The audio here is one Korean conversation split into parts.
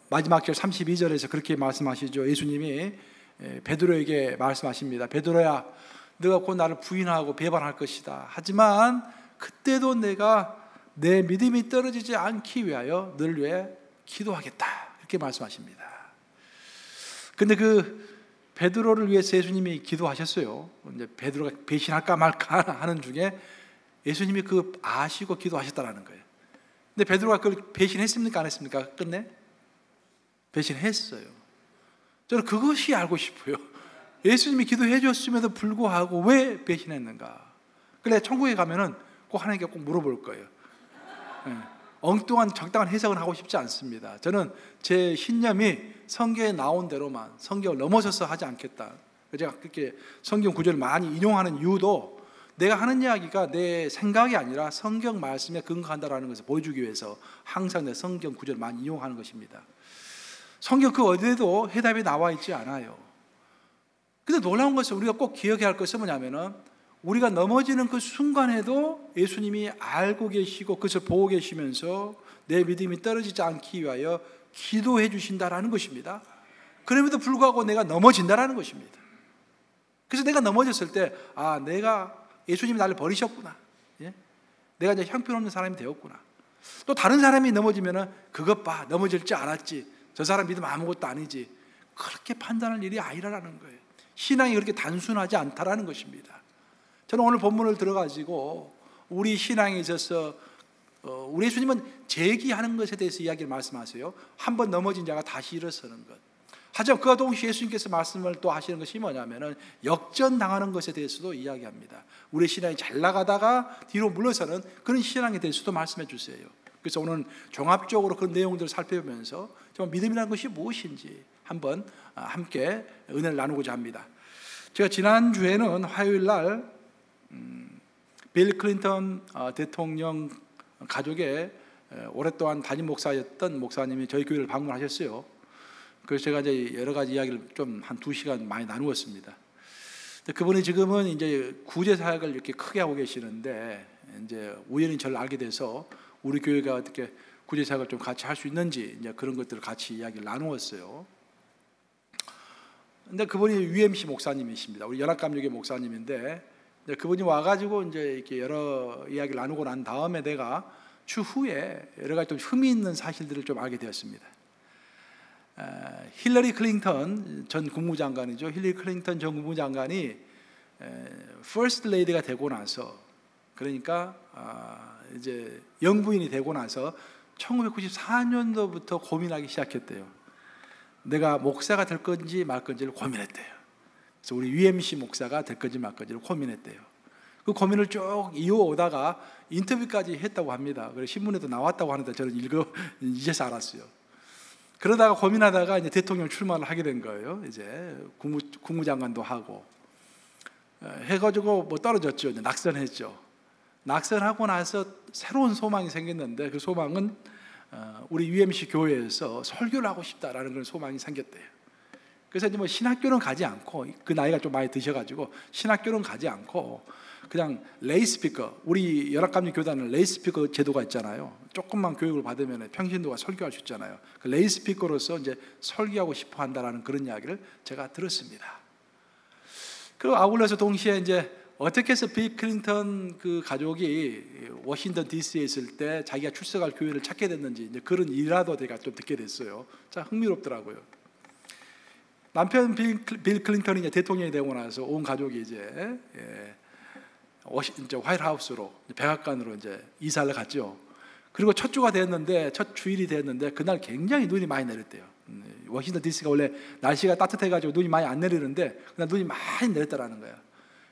마지막 절 32절에서 그렇게 말씀하시죠. 예수님이 베드로에게 말씀하십니다. 베드로야, 너가 곧 나를 부인하고 배반할 것이다. 하지만 그때도 내가 내 믿음이 떨어지지 않기 위하여 너를 위해 기도하겠다. 이렇게 말씀하십니다. 근데 그 베드로를 위해서 예수님이 기도하셨어요. 이제 베드로가 배신할까 말까 하는 중에 예수님이 그 아시고 기도하셨다라는 거예요. 근데 베드로가 그걸 배신했습니까? 안 했습니까? 끝내? 배신했어요. 저는 그것이 알고 싶어요. 예수님이 기도해 줬음에도 불구하고 왜 배신했는가? 그래, 천국에 가면은 꼭 하나님께 꼭 물어볼 거예요. 엉뚱한 적당한 해석은 하고 싶지 않습니다. 저는 제 신념이 성경에 나온 대로만, 성경을 넘어서서 하지 않겠다. 제가 그렇게 성경 구절을 많이 인용하는 이유도 내가 하는 이야기가 내 생각이 아니라 성경 말씀에 근거한다라는 것을 보여주기 위해서 항상 내 성경 구절을 많이 인용하는 것입니다. 성경 그 어디에도 해답이 나와 있지 않아요. 근데 놀라운 것은 우리가 꼭 기억해야 할 것은 뭐냐면은 우리가 넘어지는 그 순간에도 예수님이 알고 계시고 그것을 보고 계시면서 내 믿음이 떨어지지 않기 위하여 기도해 주신다라는 것입니다. 그럼에도 불구하고 내가 넘어진다라는 것입니다. 그래서 내가 넘어졌을 때 내가 예수님이 나를 버리셨구나. 예? 내가 이제 형편없는 사람이 되었구나. 또 다른 사람이 넘어지면은 그것 봐, 넘어질 줄 알았지. 저 사람 믿으면 아무것도 아니지. 그렇게 판단할 일이 아니라는 거예요. 신앙이 그렇게 단순하지 않다라는 것입니다. 저는 오늘 본문을 들어가지고 우리 신앙에 있어서 우리 예수님은 재기하는 것에 대해서 이야기를 말씀하세요. 한번 넘어진 자가 다시 일어서는 것. 하지만 그와 동시에 예수님께서 말씀을 또 하시는 것이 뭐냐면은 역전당하는 것에 대해서도 이야기합니다. 우리 신앙이 잘 나가다가 뒤로 물러서는 그런 신앙에 대해서도 말씀해 주세요. 그래서 오늘 종합적으로 그런 내용들을 살펴보면서 정말 믿음이라는 것이 무엇인지 한번 함께 은혜를 나누고자 합니다. 제가 지난주에는 화요일 날 빌 클린턴 대통령 가족의 오랫동안 담임 목사였던 목사님이 저희 교회를 방문하셨어요. 그래서 제가 이제 여러 가지 이야기를 좀 한 2시간 많이 나누었습니다. 그분이 지금은 이제 구제 사역을 이렇게 크게 하고 계시는데 이제 우연히 저를 알게 돼서 우리 교회가 어떻게 구제 사역을 좀 같이 할 수 있는지 이제 그런 것들을 같이 이야기를 나누었어요. 근데 그분이 UMC 목사님이십니다. 우리 연합감리교 목사님인데 그분이 와가지고 이제 이렇게 여러 이야기를 나누고 난 다음에 내가 추후에 여러 가지 좀 흠이 있는 사실들을 좀 알게 되었습니다. 힐러리 클린턴 전 국무장관이죠. 힐러리 클린턴 전 국무장관이 퍼스트 레이디가 되고 나서, 그러니까 이제 영부인이 되고 나서 1994년도부터 고민하기 시작했대요. 내가 목사가 될 건지 말 건지를 고민했대요. 그래서 우리 UMC 목사가 될 건지 말 건지를 고민했대요. 그 고민을 쭉 이어오다가 인터뷰까지 했다고 합니다. 그래서 신문에도 나왔다고 하는데 저는 이제서 알았어요. 그러다가 고민하다가 이제 대통령 출마를 하게 된 거예요. 이제 국무장관도 하고 해가지고 뭐 떨어졌죠. 이제 낙선했죠. 낙선하고 나서 새로운 소망이 생겼는데 그 소망은 우리 UMC 교회에서 설교를 하고 싶다라는 그런 소망이 생겼대요. 그래서 이제 뭐 신학교는 가지 않고, 그 나이가 좀 많이 드셔가지고 신학교는 가지 않고 그냥 레이 스피커, 우리 연합감리 교단은 레이 스피커 제도가 있잖아요. 조금만 교육을 받으면 평신도가 설교할 수 있잖아요. 그 레이 스피커로서 이제 설교하고 싶어 한다라는 그런 이야기를 제가 들었습니다. 그리고 아울러서 동시에 이제 어떻게 해서 빌 클린턴 그 가족이 워싱턴 DC에 있을 때 자기가 출석할 교회를 찾게 됐는지 이제 그런 일이라도 제가 좀 듣게 됐어요. 참 흥미롭더라고요. 남편 빌 클린턴이 이제 대통령이 되고 나서 온 가족이 이제 화이트하우스로 백악관으로 이제 이사를 갔죠. 그리고 첫 주가 됐는데, 첫 주일이 됐는데 그날 굉장히 눈이 많이 내렸대요. 워싱턴 DC가 원래 날씨가 따뜻해가지고 눈이 많이 안 내리는데 그날 눈이 많이 내렸다라는 거야.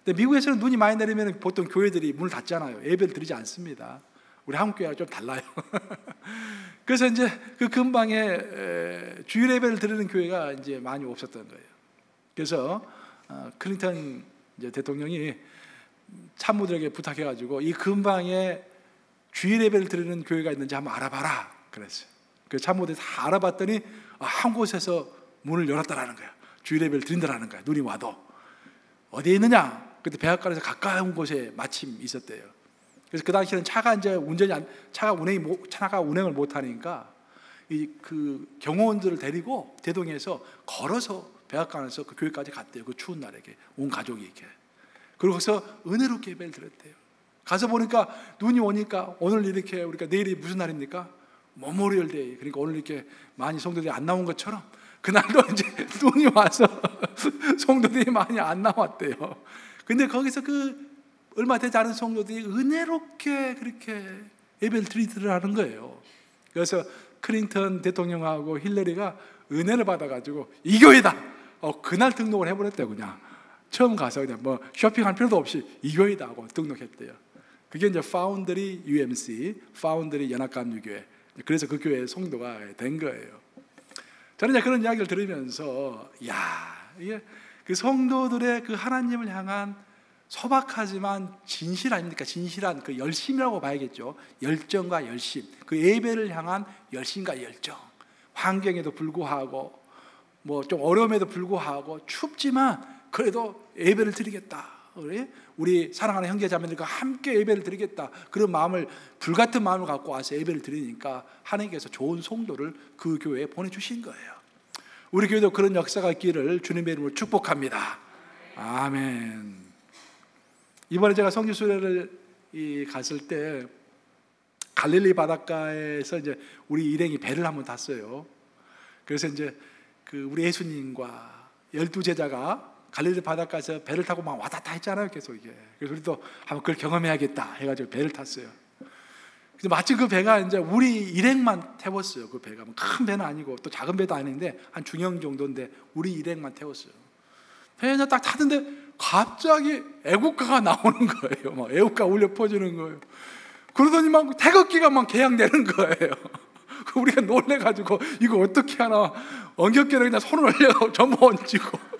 근데 미국에서는 눈이 많이 내리면 보통 교회들이 문을 닫잖아요. 예배를 드리지 않습니다. 우리 한국 교회랑 좀 달라요. 그래서 이제 그 근방에 주일 예배를 드리는 교회가 이제 많이 없었던 거예요. 그래서 클린턴 이제 대통령이 참모들에게 부탁해가지고 이 근방에 주일 예배를 드리는 교회가 있는지 한번 알아봐라 그랬어요. 그 참모들이 다 알아봤더니 한 곳에서 문을 열었다라는 거야. 주일 예배를 드린다라는 거야. 눈이 와도. 어디에 있느냐? 그때 백악관에서 가까운 곳에 마침 있었대요. 그래서 그 당시에는 차가 운행을 못 하니까 그 경호원들을 데리고 대동에서 걸어서 백악관에서 그 교회까지 갔대요. 그 추운 날에 온 가족이 이렇게. 그러고서 은혜롭게 예배를 드렸대요. 가서 보니까 눈이 오니까 오늘 이렇게 우리가 내일이 무슨 날입니까? 메모리얼 데이. 그러니까 오늘 이렇게 많이 성도들이 안 나온 것처럼 그날도 이제 눈이 와서 성도들이 많이 안 나왔대요. 근데 거기서 그 얼마 되지 않은 성도들이 은혜롭게 그렇게 예배를 드리더라는 거예요. 그래서 클린턴 대통령하고 힐러리가 은혜를 받아가지고 이 교회다. 그날 등록을 해버렸대요. 그냥 처음 가서 그냥 뭐 쇼핑할 필요도 없이 이 교회다 하고 등록했대요. 그게 이제 파운드리 UMC, 파운드리 연합감리교회. 그래서 그 교회의 성도가 된 거예요. 저는 이제 그런 이야기를 들으면서 이게 그 성도들의 그 하나님을 향한 소박하지만 진실 아닙니까? 진실한 그 열심이라고 봐야겠죠. 열정과 열심, 그 예배를 향한 열심과 열정. 환경에도 불구하고 뭐 좀 어려움에도 불구하고 춥지만 그래도 예배를 드리겠다. 우리 사랑하는 형제자매들과 함께 예배를 드리겠다. 그런 마음을, 불같은 마음을 갖고 와서 예배를 드리니까 하나님께서 좋은 성도를 그 교회에 보내주신 거예요. 우리 교회도 그런 역사가 있기를 주님의 이름으로 축복합니다. 아멘. 이번에 제가 성지 순례를 갔을 때 갈릴리 바닷가에서 이제 우리 일행이 배를 한번 탔어요. 그래서 이제 그 우리 예수님과 12제자가 갈릴리 바닷가에서 배를 타고 막 왔다 갔다 했잖아요, 계속 이게. 그래서 우리도 한번 그걸 경험해야겠다 해가지고 배를 탔어요. 근데 마침 그 배가 이제 우리 일행만 태웠어요. 그 배가 큰 배는 아니고 또 작은 배도 아닌데 한 중형 정도인데 우리 일행만 태웠어요. 배에서 딱 타는데 갑자기 애국가가 나오는 거예요. 막 애국가 울려 퍼지는 거예요. 그러더니 막 태극기가 막 개양되는 거예요. 우리가 놀래가지고 이거 어떻게 하나, 엉겹게를 그냥 손을 올려가지고 전부 얹히고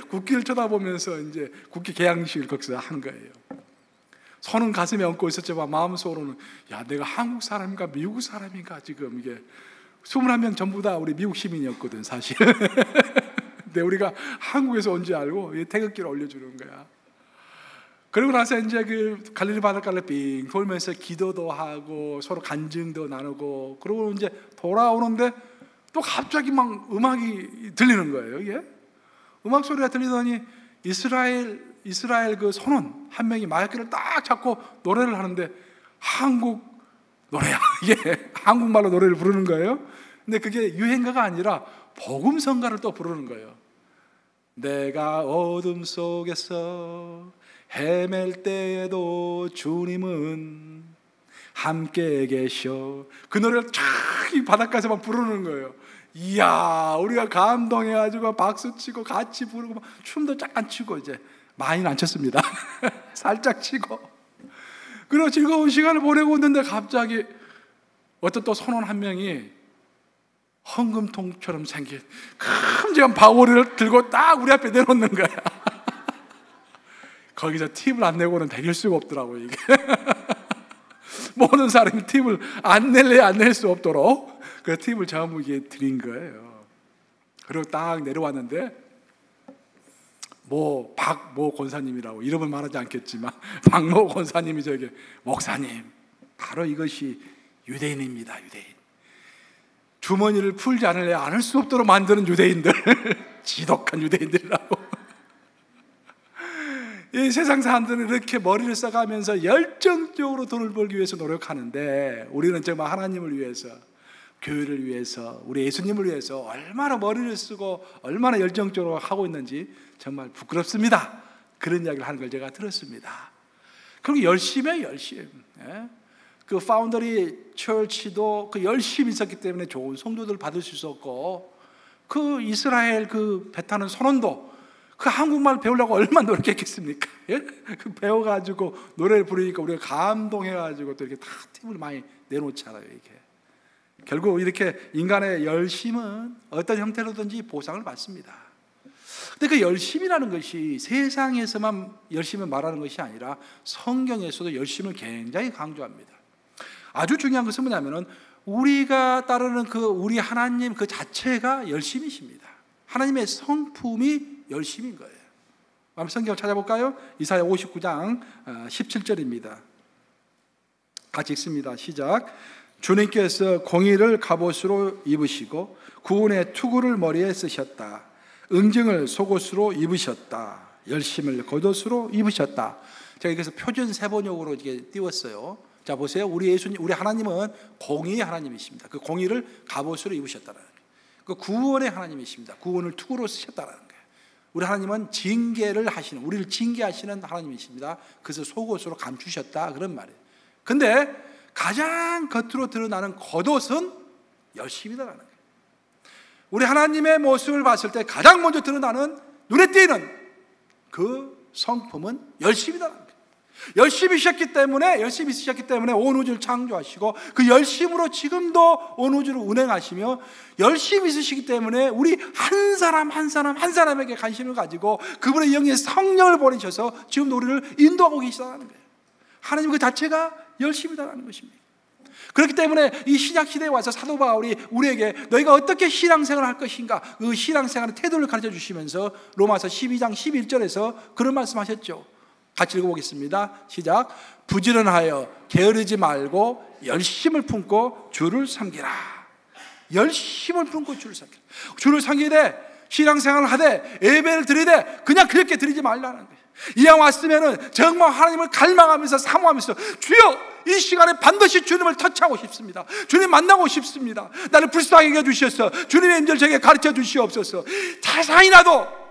국기를 쳐다보면서 이제 국기 개양식을 거기서 한 거예요. 손은 가슴에 얹고 있었지만 마음속으로는 내가 한국 사람인가 미국 사람인가, 지금 이게 21명 전부 다 우리 미국 시민이었거든 사실. 근데 우리가 한국에서 온 줄 알고 태극기를 올려주는 거야. 그러고 나서 이제 그 갈릴리 바닷가를 빙 돌면서 기도도 하고 서로 간증도 나누고, 그러고 이제 돌아오는데 또 갑자기 막 음악이 들리는 거예요. 이게 음악 소리가 들리더니 이스라엘 그 선원 한 명이 마이크를 딱 잡고 노래를 하는데 한국 노래야. 이게 한국말로 노래를 부르는 거예요. 근데 그게 유행가가 아니라 복음성가를 또 부르는 거예요. 내가 어둠 속에서 헤맬 때에도 주님은 함께 계셔. 그 노래를 쫙 이 바닷가에서 막 부르는 거예요. 이야, 우리가 감동해가지고 박수치고 같이 부르고 막 춤도 잠깐 추고, 이제 많이는 안 췄습니다. 살짝 치고. 그리고 즐거운 시간을 보내고 있는데 갑자기 어떤 또 선원 한 명이 헌금통처럼 생긴 큼직한 바구니를 들고 딱 우리 앞에 내놓는 거야. 거기서 팁을 안 내고는 되길 수가 없더라고요, 이게. 모든 사람이 팁을 안 낼래 안 낼 수 없도록 그 팁을 전부 이게 드린 거예요. 그리고 딱 내려왔는데 박모 권사님이라고, 이름을 말하지 않겠지만 박모 권사님이 저기, 목사님 바로 이것이 유대인입니다. 유대인. 주머니를 풀지 않을 수 없도록 만드는 유대인들. 지독한 유대인들이라고. 이 세상 사람들은 이렇게 머리를 써가면서 열정적으로 돈을 벌기 위해서 노력하는데, 우리는 정말 하나님을 위해서, 교회를 위해서, 우리 예수님을 위해서 얼마나 머리를 쓰고 얼마나 열정적으로 하고 있는지 정말 부끄럽습니다. 그런 이야기를 하는 걸 제가 들었습니다. 그리고 열심이에요, 열심. 그 파운더리 처치도 그 열심히 있었기 때문에 좋은 성도들 받을 수 있었고, 그 이스라엘 그 배 타는 선원도 그 한국말 배우려고 얼마나 노력했겠습니까? 그 배워가지고 노래를 부르니까 우리가 감동해가지고 또 이렇게 다 팁을 많이 내놓잖아요. 이게 결국 이렇게 인간의 열심은 어떤 형태로든지 보상을 받습니다. 근데 그 열심이라는 것이 세상에서만 열심을 말하는 것이 아니라 성경에서도 열심을 굉장히 강조합니다. 아주 중요한 것은 뭐냐면은 우리가 따르는 그 우리 하나님 그 자체가 열심이십니다. 하나님의 성품이 열심인 거예요. 한번 성경을 찾아볼까요? 이사야 59장 17절입니다. 같이 읽습니다. 시작. 주님께서 공의를 갑옷으로 입으시고 구원의 투구를 머리에 쓰셨다. 응징을 속옷으로 입으셨다. 열심을 겉옷으로 입으셨다. 제가 여기서 표준 세번역으로 이렇게 띄웠어요. 자, 보세요. 우리 예수님, 우리 하나님은 공의의 하나님이십니다. 그 공의를 갑옷으로 입으셨다라는 거예요. 그 구원의 하나님이십니다. 구원을 투구로 쓰셨다라는 거예요. 우리 하나님은 징계를 하시는, 우리를 징계하시는 하나님이십니다. 그래서 속옷으로 감추셨다, 그런 말이에요. 근데 가장 겉으로 드러나는 겉옷은 열심이다라는 거예요. 우리 하나님의 모습을 봤을 때 가장 먼저 드러나는, 눈에 띄는 그 성품은 열심이다라는 거예요. 열심히 있으셨기 때문에 온 우주를 창조하시고 그 열심으로 지금도 온 우주를 운행하시며, 열심히 있으시기 때문에 우리 한 사람 한 사람에게 관심을 가지고 그분의 영의 성령을 보내셔서 지금도 우리를 인도하고 계시다는 거예요. 하나님 그 자체가 열심이다라는 것입니다. 그렇기 때문에 이 신약 시대에 와서 사도 바울이 우리에게 너희가 어떻게 신앙생활을 할 것인가, 그 신앙생활의 태도를 가르쳐 주시면서 로마서 12장 11절에서 그런 말씀하셨죠. 같이 읽어보겠습니다. 시작. 부지런하여 게으르지 말고 열심을 품고 주를 섬기라. 열심을 품고 주를 섬기라. 주를 섬기되, 신앙생활을 하되, 예배를 드리되 그냥 그렇게 드리지 말라는 거예요. 이왕 왔으면은 정말 하나님을 갈망하면서 사모하면서, 주여 이 시간에 반드시 주님을 터치하고 싶습니다. 주님 만나고 싶습니다. 나를 불쌍하게 해주셔서 주님의 임재를 제게 가르쳐 주시옵소서. 타산과도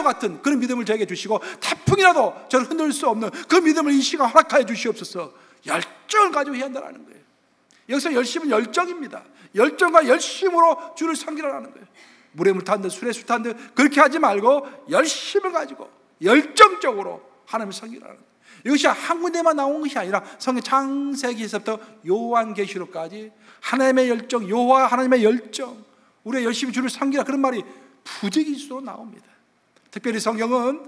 같은 그런 믿음을 저에게 주시고 태풍이라도 저를 흔들 수 없는 그 믿음을 이 시간 허락하여 주시옵소서. 열정을 가지고 해야 한다는 거예요. 여기서 열심은 열정입니다. 열정과 열심으로 주를 섬기라는 거예요. 물에 물 타는 듯 술에 술 타는 듯 그렇게 하지 말고 열심을 가지고 열정적으로 하나님을 섬기라는 거예요. 이것이 한 군데만 나온 것이 아니라 성경 창세기에서부터 요한계시록까지 하나님의 열정, 여호와 하나님의 열정, 우리가 열심히 주를 섬기라, 그런 말이 부지기수로 나옵니다. 특별히 성경은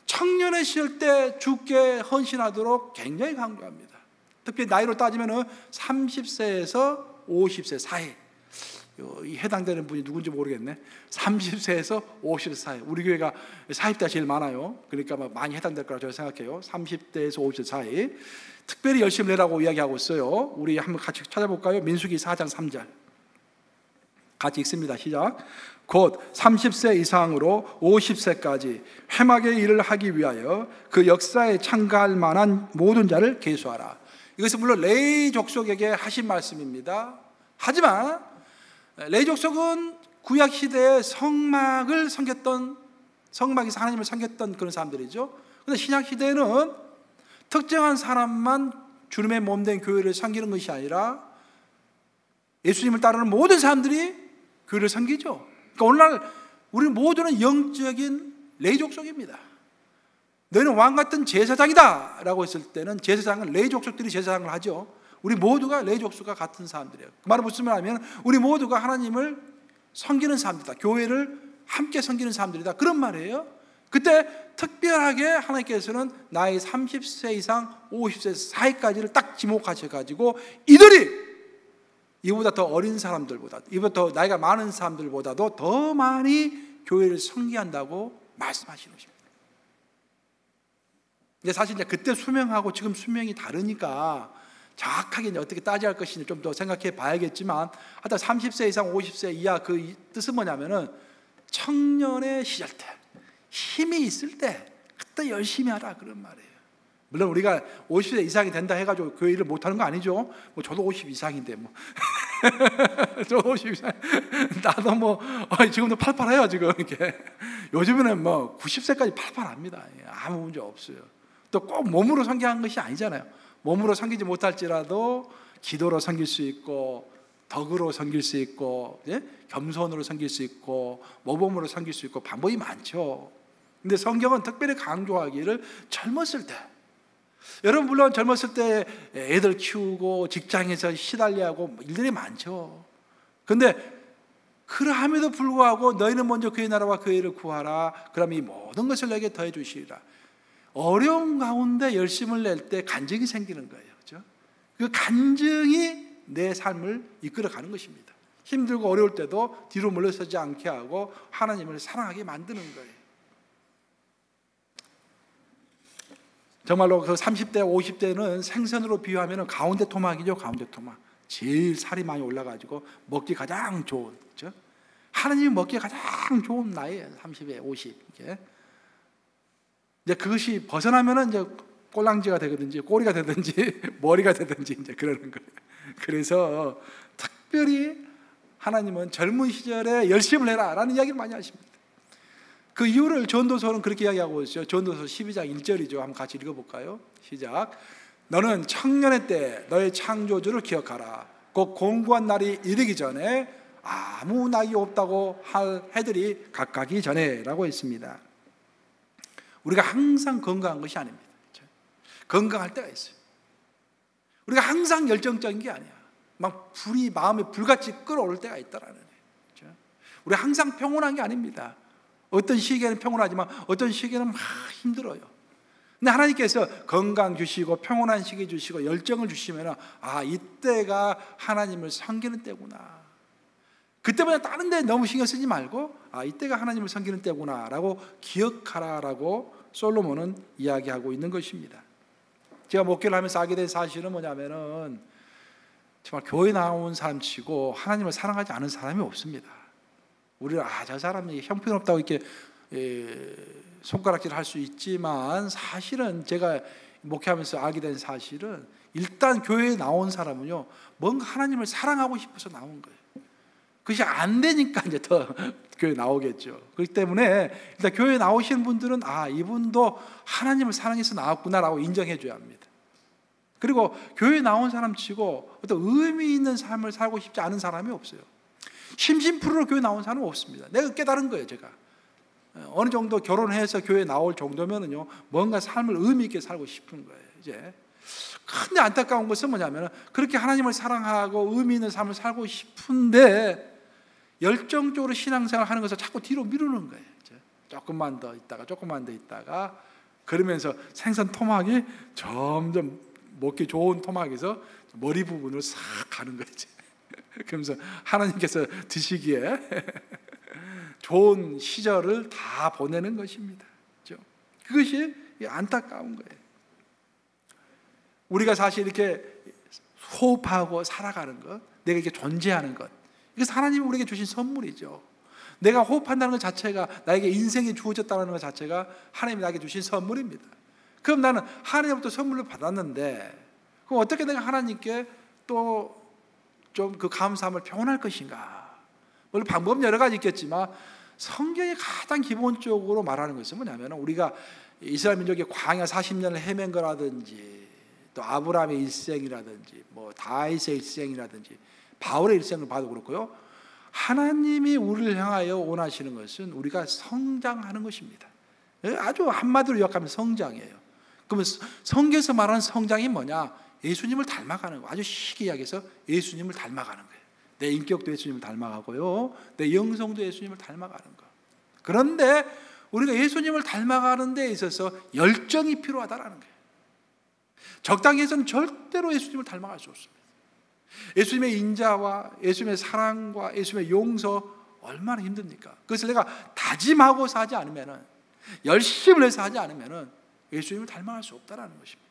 청년의 시절 때 주께 헌신하도록 굉장히 강조합니다. 특별히 나이로 따지면 30세에서 50세 사이, 이 해당되는 분이 누군지 모르겠네. 30세에서 50세 사이, 우리 교회가 40대가 제일 많아요. 그러니까 많이 해당될 거라고 저는 생각해요. 30대에서 50세 사이 특별히 열심히 내라고 이야기하고 있어요. 우리 한번 같이 찾아볼까요? 민수기 4장 3절 같이 읽습니다. 시작. 곧 30세 이상으로 50세까지 회막의 일을 하기 위하여 그 역사에 참가할 만한 모든 자를 계수하라. 이것은 물론 레위 족속에게 하신 말씀입니다. 하지만 레위 족속은 구약 시대에 성막을 섬겼던, 성막에서 하나님을 섬겼던 그런 사람들이죠. 그런데 신약 시대에는 특정한 사람만 주님의 몸된 교회를 섬기는 것이 아니라 예수님을 따르는 모든 사람들이 교회를 섬기죠. 그러니까 오늘날 우리 모두는 영적인 레위 족속입니다. 너희는 왕 같은 제사장이다 라고 했을 때는 제사장은 레위 족속들이 제사장을 하죠. 우리 모두가 레위 족속과 같은 사람들이에요. 그 말을 무슨 말하면 우리 모두가 하나님을 섬기는 사람들이다, 교회를 함께 섬기는 사람들이다, 그런 말이에요. 그때 특별하게 하나님께서는 나이 30세 이상 50세 사이까지를 딱 지목하셔가지고 이들이 이보다 더 어린 사람들보다, 이보다 더 나이가 많은 사람들보다도 더 많이 교회를 섬기한다고 말씀하시는 것입니다. 근데 사실 이제 그때 수명하고 지금 수명이 다르니까 정확하게 이제 어떻게 따져야 할 것인지 좀 더 생각해 봐야겠지만, 하여튼 30세 이상 50세 이하 그 뜻은 뭐냐면은 청년의 시절 때, 힘이 있을 때 그때 열심히 하라, 그런 말이에요. 물론 우리가 50세 이상이 된다 해가지고 그 일을 못하는 거 아니죠. 뭐 저도 50 이상인데 뭐 저 50 이상, 나도 뭐 지금도 팔팔해요 지금. 이렇게 요즘에는 뭐 90세까지 팔팔합니다. 아무 문제 없어요. 또 꼭 몸으로 섬기는 것이 아니잖아요. 몸으로 섬기지 못할지라도 기도로 섬길 수 있고, 덕으로 섬길 수 있고, 겸손으로 섬길 수 있고, 모범으로 섬길 수 있고, 방법이 많죠. 근데 성경은 특별히 강조하기를 젊었을 때, 여러분 물론 젊었을 때 애들 키우고 직장에서 시달려하고 일들이 많죠. 근데 그러함에도 불구하고 너희는 먼저 그의 나라와 그의 일을 구하라, 그러면 이 모든 것을 내게 더해 주시리라. 어려운 가운데 열심을 낼 때 간증이 생기는 거예요. 그렇죠? 그 간증이 내 삶을 이끌어가는 것입니다. 힘들고 어려울 때도 뒤로 물러서지 않게 하고 하나님을 사랑하게 만드는 거예요. 정말로 그 30대, 50대는 생선으로 비유하면 가운데 토막이죠. 가운데 토막. 제일 살이 많이 올라가지고 먹기 가장 좋은, 그렇죠? 하나님이 먹기 가장 좋은 나이에요. 30에 50. 이제 그것이 벗어나면은 이제 꼴랑지가 되든지 꼬리가 되든지 머리가 되든지 이제 그러는 거예요. 그래서 특별히 하나님은 젊은 시절에 열심을 해라라는 이야기를 많이 하십니다. 그 이유를 전도서는 그렇게 이야기하고 있어요. 전도서 12장 1절이죠. 한번 같이 읽어볼까요? 시작. 너는 청년의 때 너의 창조주를 기억하라. 곧 공고한 날이 이르기 전에 아무 낙이 없다고 할 해들이 각각이 전에 라고 했습니다. 우리가 항상 건강한 것이 아닙니다. 건강할 때가 있어요. 우리가 항상 열정적인 게 아니야. 막 불이 마음에 불같이 끓어오를 때가 있다라는 거예요. 우리가 항상 평온한 게 아닙니다. 어떤 시기에는 평온하지만 어떤 시기에는 막 힘들어요. 근데 하나님께서 건강 주시고 평온한 시기 주시고 열정을 주시면 이때가 하나님을 섬기는 때구나. 그때보다 다른 데 너무 신경 쓰지 말고 이때가 하나님을 섬기는 때구나 라고 기억하라라고 솔로몬은 이야기하고 있는 것입니다. 제가 목회를 하면서 알게 된 사실은 뭐냐면은 정말 교회 나온 사람 치고 하나님을 사랑하지 않은 사람이 없습니다. 우리는 저 사람이 형편없다고 이렇게 손가락질 할 수 있지만 사실은 제가 목회하면서 알게 된 사실은 일단 교회에 나온 사람은요 뭔가 하나님을 사랑하고 싶어서 나온 거예요. 그것이 안 되니까 이제 더 교회 나오겠죠. 그렇기 때문에 일단 교회에 나오시는 분들은 이분도 하나님을 사랑해서 나왔구나라고 인정해 줘야 합니다. 그리고 교회에 나온 사람 치고 어떤 의미 있는 삶을 살고 싶지 않은 사람이 없어요. 심심풀이로 교회 나온 사람은 없습니다. 내가 깨달은 거예요. 제가 어느 정도 결혼해서 교회 나올 정도면은요 뭔가 삶을 의미 있게 살고 싶은 거예요. 이제 근데 안타까운 것은 뭐냐면 그렇게 하나님을 사랑하고 의미 있는 삶을 살고 싶은데 열정적으로 신앙생활 하는 것을 자꾸 뒤로 미루는 거예요. 조금만 더 있다가 그러면서 생선 토막이 점점 먹기 좋은 토막에서 머리 부분으로 싹 가는 거지. 그러면서 하나님께서 드시기에 좋은 시절을 다 보내는 것입니다. 그것이 안타까운 거예요. 우리가 사실 이렇게 호흡하고 살아가는 것, 내가 이렇게 존재하는 것, 이것은 하나님이 우리에게 주신 선물이죠. 내가 호흡한다는 것 자체가 나에게 인생이 주어졌다는 것 자체가 하나님이 나에게 주신 선물입니다. 그럼 나는 하나님으로부터 선물을 받았는데 그럼 어떻게 내가 하나님께 또 좀 그 감사함을 표현할 것인가? 물론 방법은 여러 가지 있겠지만 성경이 가장 기본적으로 말하는 것은 뭐냐면 우리가 이스라엘 민족의 광야 40년을 헤맨 거라든지 또 아브라함의 일생이라든지 뭐 다윗의 일생이라든지 바울의 일생을 봐도 그렇고요. 하나님이 우리를 향하여 원하시는 것은 우리가 성장하는 것입니다. 아주 한마디로 요약하면 성장이에요. 그러면 성경에서 말하는 성장이 뭐냐? 예수님을 닮아가는 거. 아주 쉽게 이야기해서 예수님을 닮아가는 거예요. 내 인격도 예수님을 닮아가고요. 내 영성도 예수님을 닮아가는 거. 그런데 우리가 예수님을 닮아가는 데 있어서 열정이 필요하다는 거예요. 적당히 해서는 절대로 예수님을 닮아갈 수 없습니다. 예수님의 인자와 예수님의 사랑과 예수님의 용서 얼마나 힘듭니까? 그것을 내가 다짐하고 사지 않으면 열심을 해서 하지 않으면 예수님을 닮아갈 수 없다는 것입니다.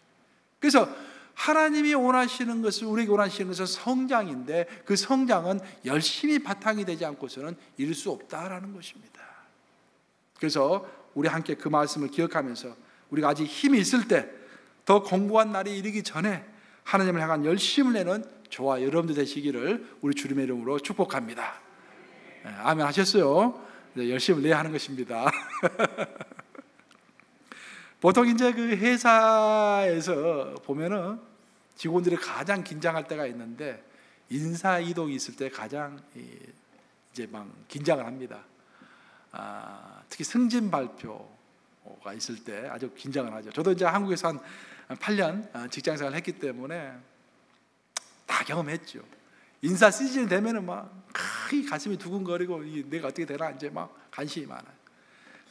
그래서 하나님이 원하시는 것은 우리에게 원하시는 것은 성장인데 그 성장은 열심히 바탕이 되지 않고서는 이룰 수 없다라는 것입니다. 그래서 우리 함께 그 말씀을 기억하면서 우리가 아직 힘이 있을 때 더 공고한 날이 이르기 전에 하나님을 향한 열심을 내는 저와 여러분들 되시기를 우리 주님의 이름으로 축복합니다. 아멘 하셨어요? 열심을 내야 하는 것입니다. 보통 이제 그 회사에서 보면은 직원들이 가장 긴장할 때가 있는데 인사 이동이 있을 때 가장 이제 막 긴장을 합니다. 특히 승진 발표가 있을 때 아주 긴장을 하죠. 저도 이제 한국에서 한 8년 직장생활을 했기 때문에 다 경험했죠. 인사 시즌이 되면은 막 가슴이 두근거리고 내가 어떻게 되나 이제 막 관심이 많아요.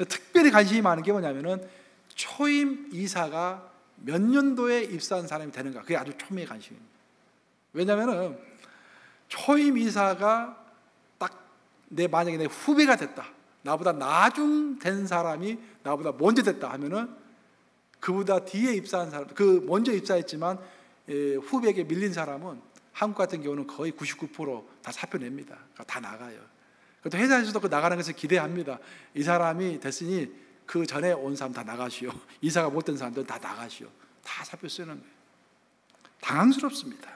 특별히 관심이 많은 게 뭐냐면은 초임 이사가 몇 년도에 입사한 사람이 되는가, 그게 아주 초미의 관심입니다. 왜냐하면은 초임 이사가 딱 만약에 내 후배가 됐다, 나보다 나중 된 사람이 나보다 먼저 됐다 하면은 그보다 뒤에 입사한 사람, 그 먼저 입사했지만 후배에게 밀린 사람은 한국 같은 경우는 거의 99%다 사표 냅니다. 다 나가요. 또 회사에서도 그 나가는 것을 기대합니다. 이 사람이 됐으니 그 전에 온 사람 다 나가시오. 이사가 못된 사람들 다 나가시오. 다 사표 쓰는 거예요. 당황스럽습니다.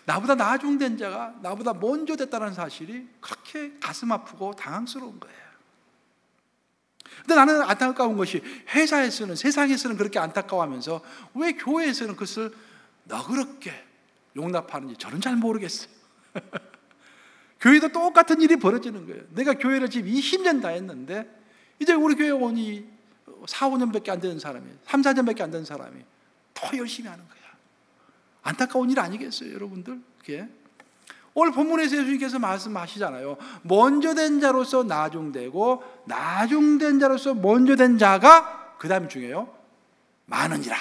나보다 나중된 자가 나보다 먼저 됐다는 사실이 그렇게 가슴 아프고 당황스러운 거예요. 근데 나는 안타까운 것이 회사에서는, 세상에서는 그렇게 안타까워하면서 왜 교회에서는 그것을 너그럽게 용납하는지 저는 잘 모르겠어요. 교회도 똑같은 일이 벌어지는 거예요. 내가 교회를 지금 20년 다 했는데 이제 우리 교회 오니 4, 5년밖에 안 되는 사람이, 3, 4년밖에 안 되는 사람이 더 열심히 하는 거야. 안타까운 일 아니겠어요, 여러분들? 그게 오늘 본문에서 예수님께서 말씀하시잖아요. 먼저 된 자로서 나중되고 나중된 자로서 먼저 된 자가 그 다음에 중요해요. 많으니라.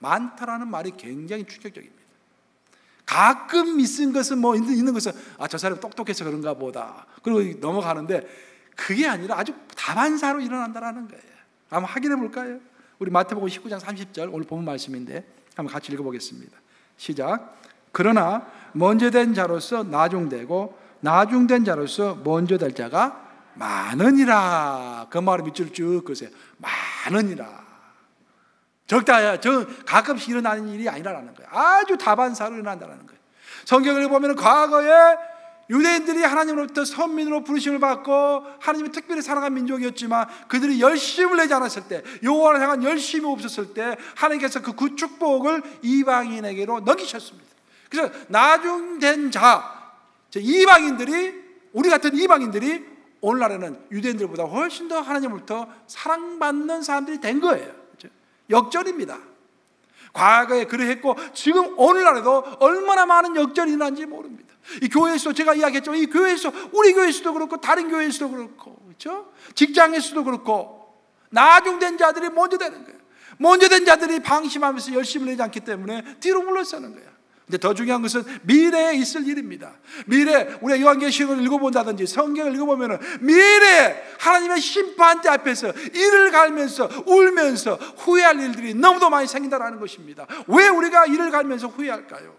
많다라는 말이 굉장히 충격적입니다. 가끔 있는 것은 있는 것은 저 사람이 똑똑해서 그런가 보다. 그리고 넘어가는데 그게 아니라 아주 다반사로 일어난다라는 거예요. 한번 확인해 볼까요? 우리 마태복음 19장 30절 오늘 본문 말씀인데 한번 같이 읽어보겠습니다. 시작. 그러나 먼저 된 자로서 나중되고 나중된 자로서 먼저 될 자가 많으니라. 그 말을 밑줄 쭉 그으세요. 많으니라. 적다, 가끔씩 일어나는 일이 아니라는 거예요. 아주 다반사로 일어난다는 거예요. 성경을 보면 과거에 유대인들이 하나님으로부터 선민으로 부르심을 받고 하나님이 특별히 사랑한 민족이었지만 그들이 열심을 내지 않았을 때, 여호와를 향한 열심이 없었을 때 하나님께서 그 축복을 이방인에게로 넘기셨습니다. 그래서 나중된 자, 이방인들이, 우리 같은 이방인들이 오늘날에는 유대인들보다 훨씬 더 하나님으로부터 사랑받는 사람들이 된 거예요. 역전입니다. 과거에 그러했고 지금 오늘날에도 얼마나 많은 역전이 일어난지 모릅니다. 이 교회에서 제가 이야기했죠. 이 교회에서, 우리 교회에서도 그렇고 다른 교회에서도 그렇고, 그렇죠? 직장에서도 그렇고 나중된 자들이 먼저 되는 거예요. 먼저 된 자들이 방심하면서 열심을 내지 않기 때문에 뒤로 물러서는 거예요. 근데 더 중요한 것은 미래에 있을 일입니다. 미래, 우리가 요한계시록을 읽어본다든지 성경을 읽어보면 미래에 하나님의 심판대 앞에서 이를 갈면서 울면서 후회할 일들이 너무도 많이 생긴다는 것입니다. 왜 우리가 이를 갈면서 후회할까요?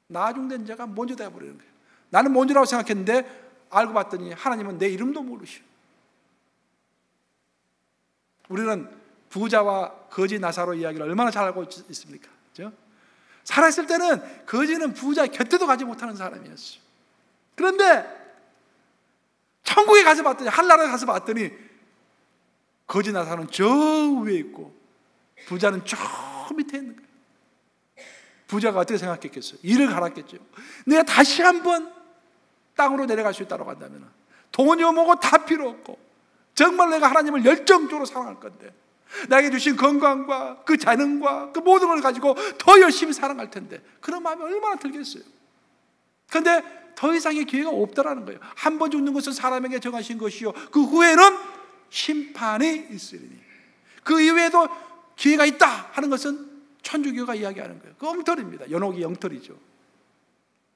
나중된 자가 먼저 되어버리는 거예요. 나는 먼저라고 생각했는데 알고 봤더니 하나님은 내 이름도 모르시오. 우리는 부자와 거지 나사로 이야기를 얼마나 잘 알고 있습니까? 그렇죠? 살아있을 때는 거지는 부자 곁에도 가지 못하는 사람이었어요. 그런데 천국에 가서 봤더니, 한나라에 가서 봤더니 거지 나사로는 저 위에 있고 부자는 저 밑에 있는 거예요. 부자가 어떻게 생각했겠어요? 이를 갈았겠죠. 내가 다시 한번 땅으로 내려갈 수 있다고 한다면 돈이요 뭐고 다 필요 없고 정말 내가 하나님을 열정적으로 사랑할 건데 나에게 주신 건강과 그 재능과 그 모든 걸 가지고 더 열심히 사랑할 텐데 그런 마음이 얼마나 들겠어요. 그런데 더 이상의 기회가 없다라는 거예요. 한 번 죽는 것은 사람에게 정하신 것이요 그 후에는 심판이 있으리니 그 이후에도 기회가 있다 하는 것은 천주교가 이야기하는 거예요. 그 엉터리입니다. 연옥이 엉터리죠.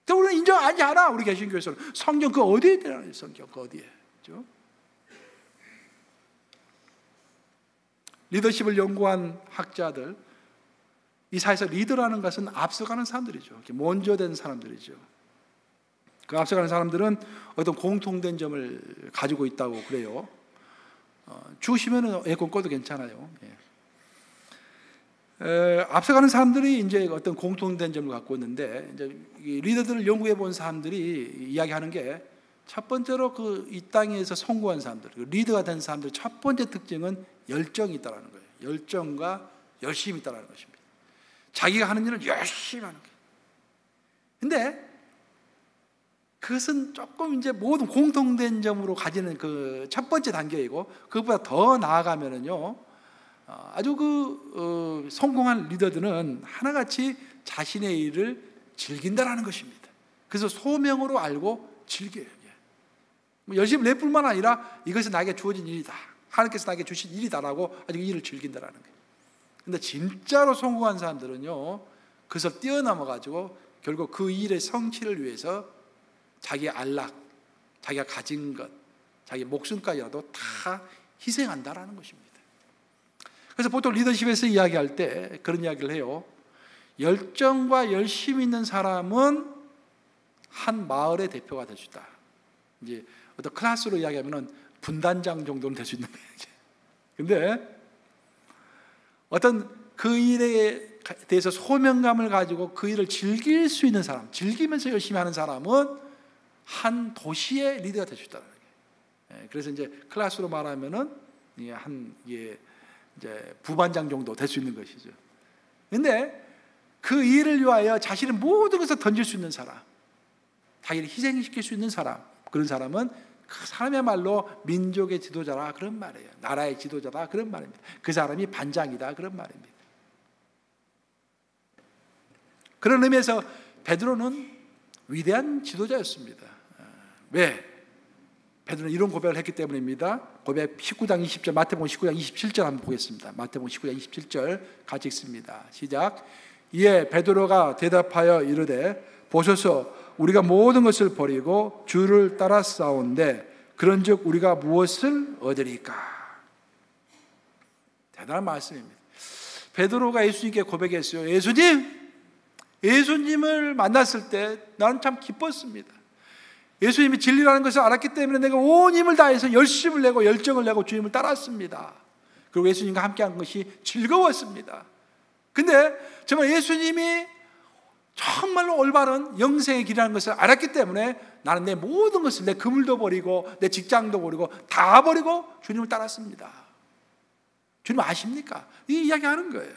근데 우리는 인정하지 않아. 우리 개신교에서는 성경 그 어디에 있다는 성경 그 어디에, 그렇죠? 리더십을 연구한 학자들, 이 사회에서 리더라는 것은 앞서가는 사람들이죠. 먼저 된 사람들이죠. 그 앞서가는 사람들은 어떤 공통된 점을 가지고 있다고 그래요. 추우시면 에어컨 꺼도 괜찮아요. 앞서가는 사람들이 이제 어떤 공통된 점을 갖고 있는데, 이제 리더들을 연구해 본 사람들이 이야기하는 게 첫 번째로 이 땅에서 성공한 사람들, 리더가 된 사람들의 첫 번째 특징은 열정이 있다는 거예요. 열정과 열심이 있다는 것입니다. 자기가 하는 일을 열심히 하는 거예요. 근데 그것은 조금 이제 모든 공통된 점으로 가지는 그 첫 번째 단계이고, 그것보다 더 나아가면은요, 아주 성공한 리더들은 하나같이 자신의 일을 즐긴다라는 것입니다. 그래서 소명으로 알고 즐겨요. 열심히 낼 뿐만 아니라 이것은 나에게 주어진 일이다, 하나님께서 나에게 주신 일이다라고 아주 이 일을 즐긴다라는 거예요. 근데 진짜로 성공한 사람들은요, 그것을 뛰어넘어가지고 결국 그 일의 성취를 위해서 자기의 안락, 자기가 가진 것, 자기 목숨까지라도 다 희생한다라는 것입니다. 그래서 보통 리더십에서 이야기할 때 그런 이야기를 해요. 열정과 열심이 있는 사람은 한 마을의 대표가 될 수 있다. 이제 어떤 클래스로 이야기하면은 분단장 정도는 될 수 있는 거예요. 근데 어떤 그 일에 대해서 소명감을 가지고 그 일을 즐길 수 있는 사람, 즐기면서 열심히 하는 사람은 한 도시의 리더가 될 수 있다는 거예요. 그래서 이제 클래스로 말하면은 이제 부반장 정도 될 수 있는 것이죠. 근데 그 일을 위하여 자신의 모든 것을 던질 수 있는 사람, 자기를 희생시킬 수 있는 사람, 그런 사람은 그 사람이야말로 민족의 지도자라 그런 말이에요. 나라의 지도자다 그런 말입니다. 그 사람이 반장이다 그런 말입니다. 그런 의미에서 베드로는 위대한 지도자였습니다. 왜? 베드로는 이런 고백을 했기 때문입니다. 고백 19장 20절, 마태복음 19장 27절 한번 보겠습니다. 마태복음 19장 27절 같이 읽습니다. 시작. 이에 베드로가 대답하여 이르되 보소서 우리가 모든 것을 버리고 주를 따라 싸운데 그런즉 우리가 무엇을 얻으리까? 대단한 말씀입니다. 베드로가 예수님께 고백했어요. 예수님을 만났을 때 나는 참 기뻤습니다. 예수님이 진리라는 것을 알았기 때문에 내가 온 힘을 다해서 열심을 내고 열정을 내고 주님을 따랐습니다. 그리고 예수님과 함께한 것이 즐거웠습니다. 근데 정말 예수님이 정말로 올바른 영생의 길이라는 것을 알았기 때문에 나는 내 모든 것을, 내 그물도 버리고 내 직장도 버리고 다 버리고 주님을 따랐습니다. 주님 아십니까? 이 이야기하는 거예요.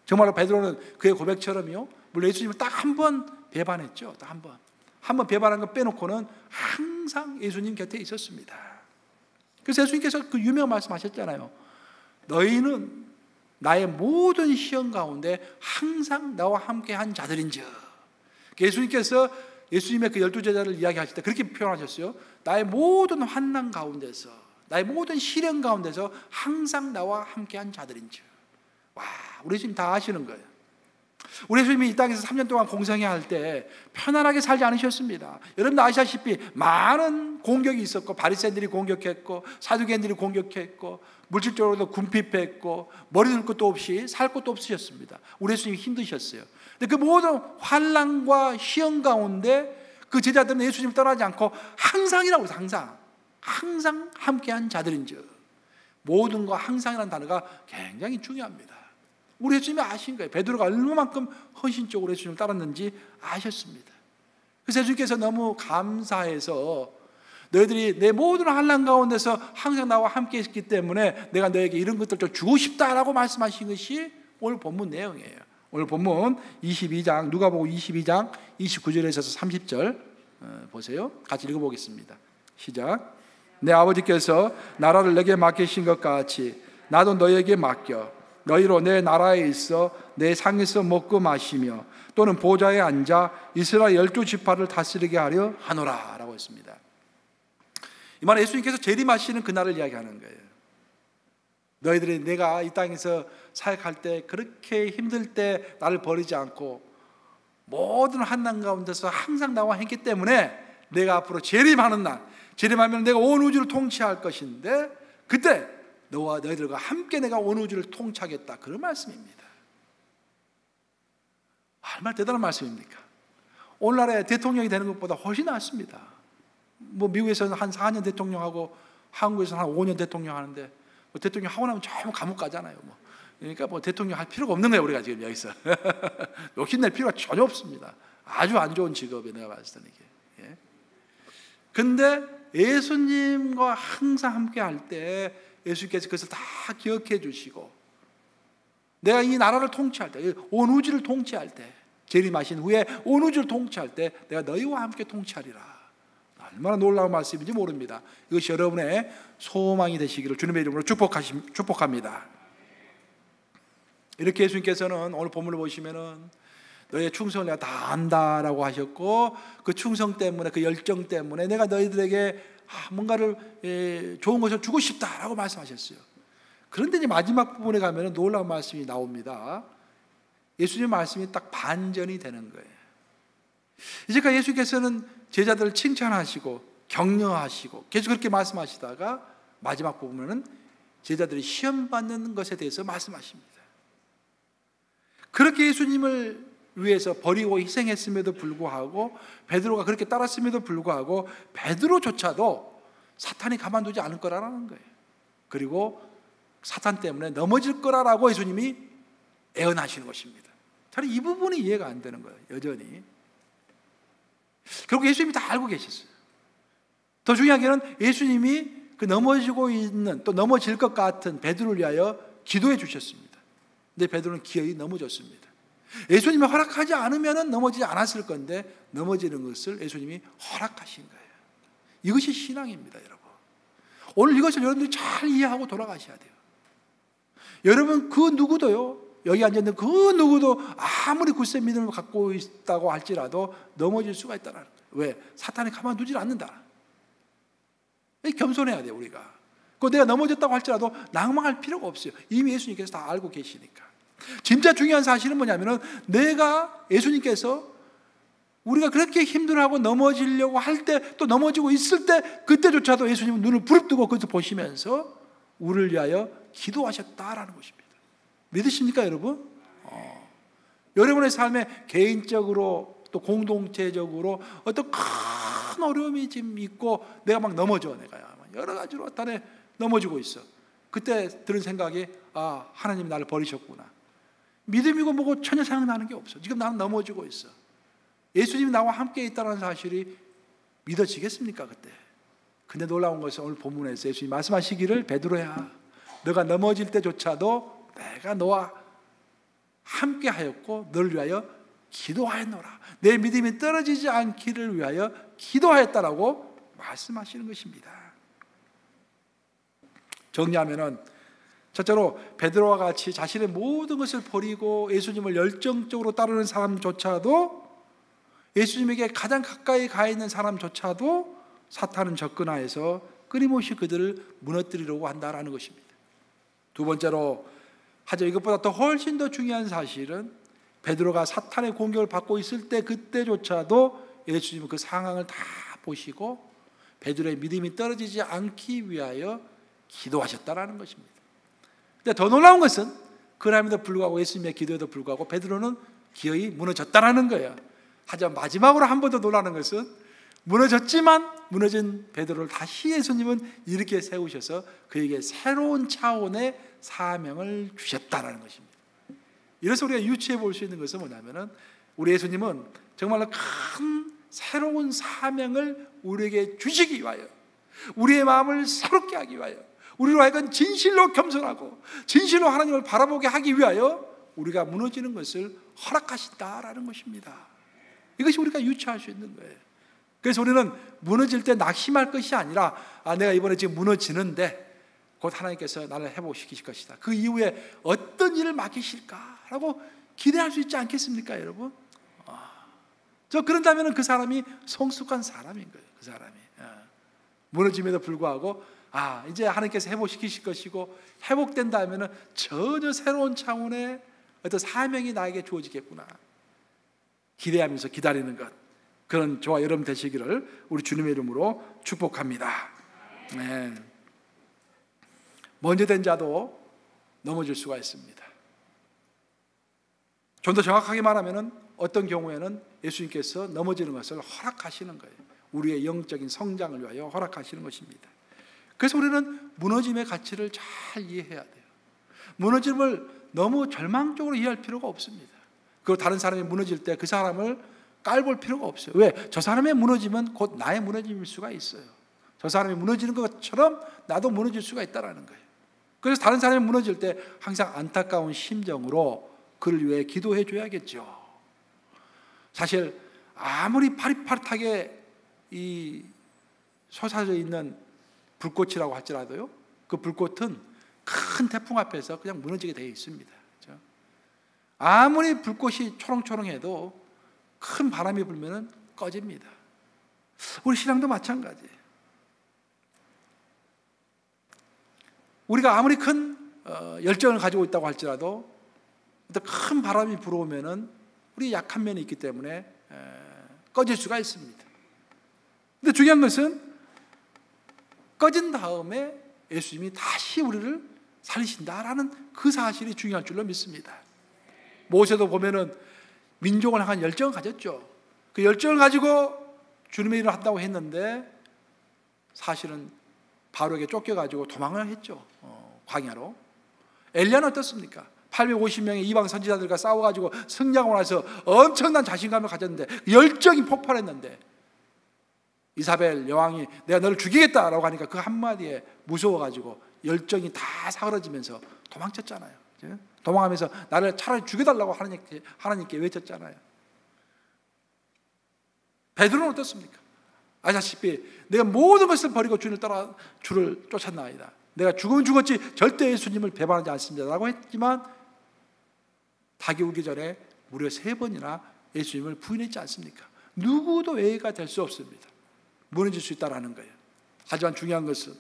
정말로 베드로는 그의 고백처럼요, 물론 예수님을 딱 한 번 배반했죠. 딱 한 번 배반한 거 빼놓고는 항상 예수님 곁에 있었습니다. 그래서 예수님께서 그 유명한 말씀하셨잖아요. 너희는 나의 모든 시험 가운데 항상 나와 함께 한 자들인즉. 예수님께서 예수님의 그 12제자를 이야기하실 때 그렇게 표현하셨어요. 나의 모든 환난 가운데서, 나의 모든 시련 가운데서 항상 나와 함께 한 자들인즉. 와, 우리 예수님 다 아시는 거예요. 우리 예수님이 이 땅에서 3년 동안 공생애를 할 때 편안하게 살지 않으셨습니다. 여러분 아시다시피 많은 공격이 있었고, 바리새인들이 공격했고, 사두개인들이 공격했고, 물질적으로도 궁핍했고, 머리 둘 것도 없이 살 것도 없으셨습니다. 우리 예수님이 힘드셨어요. 근데 그 모든 환난과 시험 가운데 그 제자들은 예수님을 떠나지 않고 항상이라고 해서 항상 함께한 자들인즉. 모든 거 항상이라는 단어가 굉장히 중요합니다. 우리 예수님이 아신 거예요. 베드로가 얼마만큼 헌신적으로 예수님을 따랐는지 아셨습니다. 그래서 예수님께서 너무 감사해서 너희들이 내 모든 환난 가운데서 항상 나와 함께 했기 때문에 내가 너에게 이런 것들 좀 주고 싶다라고 말씀하신 것이 오늘 본문 내용이에요. 오늘 본문 22장, 누가복음 22장 29절에서 30절 보세요. 같이 읽어보겠습니다. 시작. 내 아버지께서 나라를 내게 맡기신 것 같이 나도 너에게 맡겨 너희로 내 나라에 있어 내 상에서 먹고 마시며 또는 보좌에 앉아 이스라엘 12지파를 다스리게 하려 하노라 라고 했습니다. 이 말은 예수님께서 재림하시는 그날을 이야기하는 거예요. 너희들이 내가 이 땅에서 사역할 때 그렇게 힘들 때 나를 버리지 않고 모든 환난 가운데서 항상 나와 했기 때문에 내가 앞으로 재림하는 날, 재림하면 내가 온 우주를 통치할 것인데 그때 너와 너희들과 함께 내가 온 우주를 통치하겠다, 그런 말씀입니다. 얼마나 대단한 말씀입니까? 오늘날에 대통령이 되는 것보다 훨씬 낫습니다. 뭐 미국에서는 한 4년 대통령하고 한국에서는 한 5년 대통령 하는데 뭐 대통령 하고 나면 전부 감옥 가잖아요. 뭐. 그러니까 뭐 대통령 할 필요가 없는 거예요. 우리가 지금 여기서 욕심낼 필요가 전혀 없습니다. 아주 안 좋은 직업에 내가 봤을 때는 이게. 예. 근데 예수님과 항상 함께 할 때 예수께서 그것을 다 기억해 주시고 내가 이 나라를 통치할 때, 온 우주를 통치할 때, 재림하신 후에 온 우주를 통치할 때 내가 너희와 함께 통치하리라. 얼마나 놀라운 말씀인지 모릅니다. 이것이 여러분의 소망이 되시기를 주님의 이름으로 축복합니다. 이렇게 예수님께서는 오늘 본문을 보시면은 너희의 충성을 내가 다 안다라고 하셨고, 그 충성 때문에, 그 열정 때문에 내가 너희들에게 뭔가를 좋은 것을 주고 싶다라고 말씀하셨어요. 그런데 이제 마지막 부분에 가면 놀라운 말씀이 나옵니다. 예수님 말씀이 딱 반전이 되는 거예요. 이제까지 예수께서는 제자들을 칭찬하시고 격려하시고 계속 그렇게 말씀하시다가 마지막 부분에는 제자들이 시험 받는 것에 대해서 말씀하십니다. 그렇게 예수님을 위해서 버리고 희생했음에도 불구하고, 베드로가 그렇게 따랐음에도 불구하고 베드로조차도 사탄이 가만두지 않을 거라는 거예요. 그리고 사탄 때문에 넘어질 거라고 예수님이 애언하시는 것입니다. 저는 이 부분이 이해가 안 되는 거예요. 여전히. 결국 예수님이 다 알고 계셨어요. 더 중요한 게는 예수님이 그 넘어지고 있는, 또 넘어질 것 같은 베드로를 위하여 기도해 주셨습니다. 근데 베드로는 기어이 넘어졌습니다. 예수님이 허락하지 않으면 넘어지지 않았을 건데 넘어지는 것을 예수님이 허락하신 거예요. 이것이 신앙입니다, 여러분. 오늘 이것을 여러분들이 잘 이해하고 돌아가셔야 돼요. 여러분 그 누구도요, 여기 앉아있는 그 누구도 아무리 굳센 믿음을 갖고 있다고 할지라도 넘어질 수가 있다는 거예요. 왜? 사탄이 가만두질 않는다. 겸손해야 돼요, 우리가. 그 내가 넘어졌다고 할지라도 낭망할 필요가 없어요. 이미 예수님께서 다 알고 계시니까. 진짜 중요한 사실은 뭐냐면은, 내가 예수님께서 우리가 그렇게 힘들어하고 넘어지려고 할 때, 또 넘어지고 있을 때, 그때조차도 예수님은 눈을 부릅뜨고 그것을 보시면서 우리를 위하여 기도하셨다라는 것입니다. 믿으십니까, 여러분? 여러분의 삶에 개인적으로 또 공동체적으로 어떤 큰 어려움이 지금 있고, 내가 막 넘어져, 내가 여러 가지로 단에 넘어지고 있어. 그때 들은 생각이, 아, 하나님이 나를 버리셨구나. 믿음이고 뭐고 전혀 생각나는 게 없어. 지금 나는 넘어지고 있어. 예수님이 나와 함께 있다는 사실이 믿어지겠습니까, 그때? 근데 놀라운 것은 오늘 본문에서 예수님이 말씀하시기를, 베드로야, 너가 넘어질 때조차도 내가 너와 함께 하였고 너를 위하여 기도하였노라. 내 믿음이 떨어지지 않기를 위하여 기도하였다라고 말씀하시는 것입니다. 정리하면은, 첫째로 베드로와 같이 자신의 모든 것을 버리고 예수님을 열정적으로 따르는 사람조차도, 예수님에게 가장 가까이 가 있는 사람조차도 사탄은 접근하여서 끊임없이 그들을 무너뜨리려고 한다라는 것입니다. 두 번째로, 하지만 이것보다 더 훨씬 더 중요한 사실은, 베드로가 사탄의 공격을 받고 있을 때 그때조차도 예수님은 그 상황을 다 보시고 베드로의 믿음이 떨어지지 않기 위하여 기도하셨다라는 것입니다. 근데 더 놀라운 것은, 그럼에도 불구하고, 예수님의 기도에도 불구하고 베드로는 기어이 무너졌다라는 거예요. 하지만 마지막으로 한 번 더 놀라는 것은, 무너졌지만 무너진 베드로를 다시 예수님은 이렇게 세우셔서 그에게 새로운 차원의 사명을 주셨다라는 것입니다. 이래서 우리가 유추해 볼 수 있는 것은 뭐냐면은, 우리 예수님은 정말로 큰 새로운 사명을 우리에게 주시기 위하여, 우리의 마음을 새롭게 하기 위하여, 우리로 하여금 진실로 겸손하고 진실로 하나님을 바라보게 하기 위하여 우리가 무너지는 것을 허락하신다라는 것입니다. 이것이 우리가 유추할 수 있는 거예요. 그래서 우리는 무너질 때 낙심할 것이 아니라, 아, 내가 이번에 지금 무너지는데 곧 하나님께서 나를 회복시키실 것이다, 그 이후에 어떤 일을 맡기실까라고 기대할 수 있지 않겠습니까, 여러분? 저 그런다면 그 사람이 성숙한 사람인 거예요. 그 사람이 무너짐에도 불구하고, 아, 이제 하나님께서 회복시키실 것이고, 회복된다면 전혀 새로운 차원의 어떤 사명이 나에게 주어지겠구나 기대하면서 기다리는 것, 그런 저와 여러분 되시기를 우리 주님의 이름으로 축복합니다. 네. 먼저 된 자도 넘어질 수가 있습니다. 좀 더 정확하게 말하면, 어떤 경우에는 예수님께서 넘어지는 것을 허락하시는 거예요. 우리의 영적인 성장을 위하여 허락하시는 것입니다. 그래서 우리는 무너짐의 가치를 잘 이해해야 돼요. 무너짐을 너무 절망적으로 이해할 필요가 없습니다. 그리고 다른 사람이 무너질 때 그 사람을 깔볼 필요가 없어요. 왜? 저 사람의 무너짐은 곧 나의 무너짐일 수가 있어요. 저 사람이 무너지는 것처럼 나도 무너질 수가 있다는 거예요. 그래서 다른 사람이 무너질 때 항상 안타까운 심정으로 그를 위해 기도해 줘야겠죠. 사실 아무리 파릿파릿하게 이 솟아져 있는 불꽃이라고 할지라도요, 그 불꽃은 큰 태풍 앞에서 그냥 무너지게 되어 있습니다. 그렇죠? 아무리 불꽃이 초롱초롱해도 큰 바람이 불면 꺼집니다. 우리 신앙도 마찬가지예요. 우리가 아무리 큰 열정을 가지고 있다고 할지라도 큰 바람이 불어오면 우리 약한 면이 있기 때문에 꺼질 수가 있습니다. 근데 중요한 것은 꺼진 다음에 예수님이 다시 우리를 살리신다라는 그 사실이 중요할 줄로 믿습니다. 모세도 보면은 민족을 향한 열정을 가졌죠. 그 열정을 가지고 주님의 일을 한다고 했는데 사실은 바로에게 쫓겨가지고 도망을 했죠. 광야로. 엘리야는 어떻습니까? 850명의 이방 선지자들과 싸워가지고 승리하고 나서 엄청난 자신감을 가졌는데 열정이 폭발했는데 이사벨 여왕이 내가 너를 죽이겠다라고 하니까 그 한마디에 무서워가지고 열정이 다 사그러지면서 도망쳤잖아요. 도망하면서 나를 차라리 죽여달라고 하나님께 외쳤잖아요. 베드로는 어떻습니까? 아시다시피 내가 모든 것을 버리고 주를 쫓았나이다. 내가 죽으면 죽었지 절대 예수님을 배반하지 않습니다 라고 했지만 닭이 울기 전에 무려 3번이나 예수님을 부인했지 않습니까? 누구도 예의가 될 수 없습니다. 무너질 수 있다는 거예요. 하지만 중요한 것은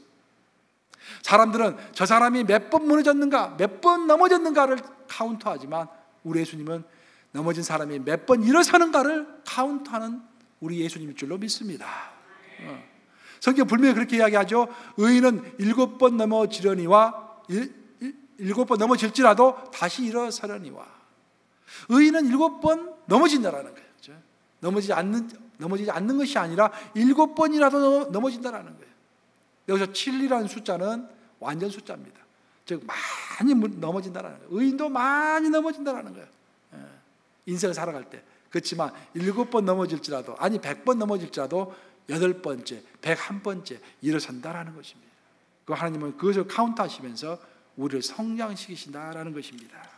사람들은 저 사람이 몇 번 무너졌는가, 몇 번 넘어졌는가를 카운트하지만 우리 예수님은 넘어진 사람이 몇 번 일어서는가를 카운트하는 우리 예수님일 줄로 믿습니다. 성경 분명히 그렇게 이야기하죠. 의인은 7번 넘어지려니와 7번 넘어질지라도 다시 일어서려니와. 의인은 7번 넘어진다라는 거예요. 넘어지지 않는 것이 아니라 7번이라도 넘어진다라는 거예요. 여기서 7이라는 숫자는 완전 숫자입니다. 즉 많이 넘어진다라는 거예요. 의인도 많이 넘어진다라는 거예요. 인생을 살아갈 때. 그렇지만 7번 넘어질지라도, 아니 100번 넘어질지라도 8번째, 101번째 일어선다라는 것입니다. 그 하나님은 그것을 카운트하시면서 우리를 성장시키신다라는 것입니다.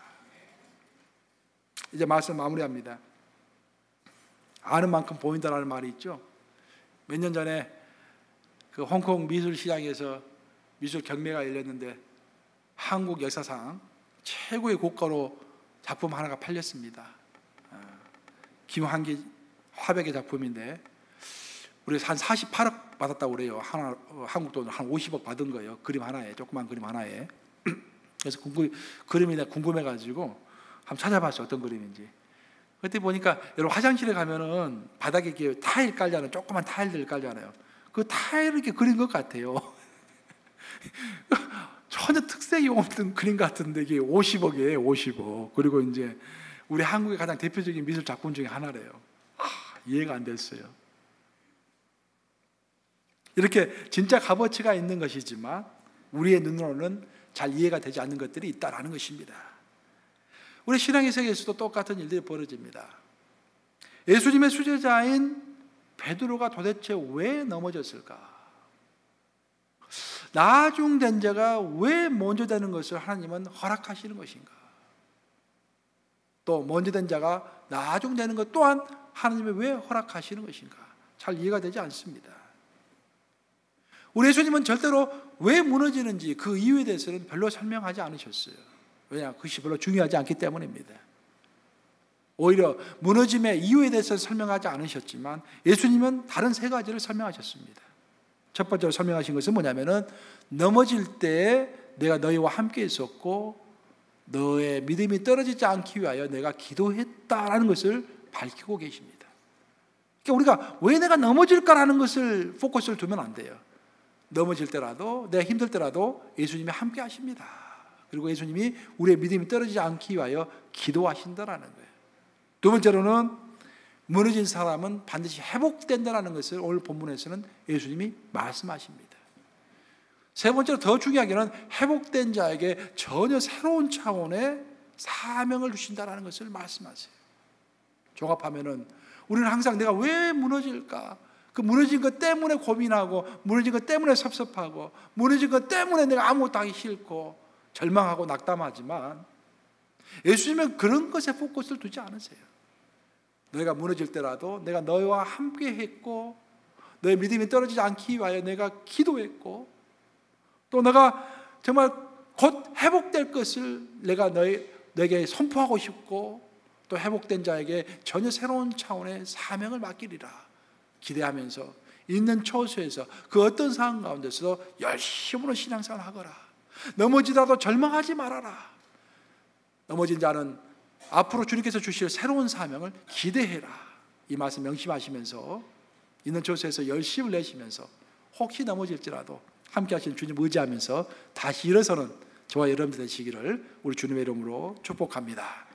이제 말씀 마무리합니다. 아는 만큼 보인다라는 말이 있죠. 몇 년 전에 그 홍콩 미술시장에서 미술 경매가 열렸는데 한국 역사상 최고의 고가로 작품 하나가 팔렸습니다. 김환기 화백의 작품인데 우리 한 48억 받았다고 그래요. 한국 돈으로 한 50억 받은 거예요. 그림 하나에, 조그만 그림 하나에. 그래서 그림이 궁금해가지고 한번 찾아봤어요. 어떤 그림인지. 그때 보니까 여러분 화장실에 가면은 바닥에 이렇게 타일 깔잖아요. 조그만 타일들 깔잖아요. 그 타일을 이렇게 그린 것 같아요. 전혀 특색이 없는 그림 같은데 이게 50억이에요. 50억. 그리고 이제 우리 한국의 가장 대표적인 미술 작품 중에 하나래요. 이해가 안 됐어요. 이렇게 진짜 값어치가 있는 것이지만 우리의 눈으로는 잘 이해가 되지 않는 것들이 있다라는 것입니다. 우리 신앙의 세계에서도 똑같은 일들이 벌어집니다. 예수님의 수제자인 베드로가 도대체 왜 넘어졌을까? 나중된 자가 왜 먼저 되는 것을 하나님은 허락하시는 것인가? 또 먼저 된 자가 나중되는 것 또한 하나님이 왜 허락하시는 것인가? 잘 이해가 되지 않습니다. 우리 예수님은 절대로 왜 무너지는지 그 이유에 대해서는 별로 설명하지 않으셨어요. 왜냐? 그것이 별로 중요하지 않기 때문입니다. 오히려 무너짐의 이유에 대해서 설명하지 않으셨지만 예수님은 다른 3가지를 설명하셨습니다. 첫 번째로 설명하신 것은 뭐냐면은 넘어질 때 내가 너희와 함께 있었고 너의 믿음이 떨어지지 않기 위하여 내가 기도했다라는 것을 밝히고 계십니다. 그러니까 우리가 왜 내가 넘어질까라는 것을 포커스를 두면 안 돼요. 넘어질 때라도 내가 힘들 때라도 예수님이 함께 하십니다. 그리고 예수님이 우리의 믿음이 떨어지지 않기 위하여 기도하신다라는 거예요. 두 번째로는 무너진 사람은 반드시 회복된다라는 것을 오늘 본문에서는 예수님이 말씀하십니다. 세 번째로 더 중요하게는 회복된 자에게 전혀 새로운 차원의 사명을 주신다라는 것을 말씀하세요. 종합하면은 우리는 항상 내가 왜 무너질까? 그 무너진 것 때문에 고민하고 무너진 것 때문에 섭섭하고 무너진 것 때문에 내가 아무것도 하기 싫고 절망하고 낙담하지만 예수님은 그런 것에 포커스를 두지 않으세요. 너희가 무너질 때라도 내가 너희와 함께 했고 너의 믿음이 떨어지지 않기 위하여 내가 기도했고 또 내가 정말 곧 회복될 것을 내가 너에게 선포하고 싶고 또 회복된 자에게 전혀 새로운 차원의 사명을 맡기리라 기대하면서 있는 처소에서 그 어떤 상황 가운데서 열심으로 신앙생활을 하거라. 넘어지더라도 절망하지 말아라. 넘어진 자는 앞으로 주님께서 주실 새로운 사명을 기대해라. 이 말씀 명심하시면서 있는 처소에서 열심을 내시면서 혹시 넘어질지라도 함께 하시는 주님 의지하면서 다시 일어서는 저와 여러분들 되시기를 우리 주님의 이름으로 축복합니다.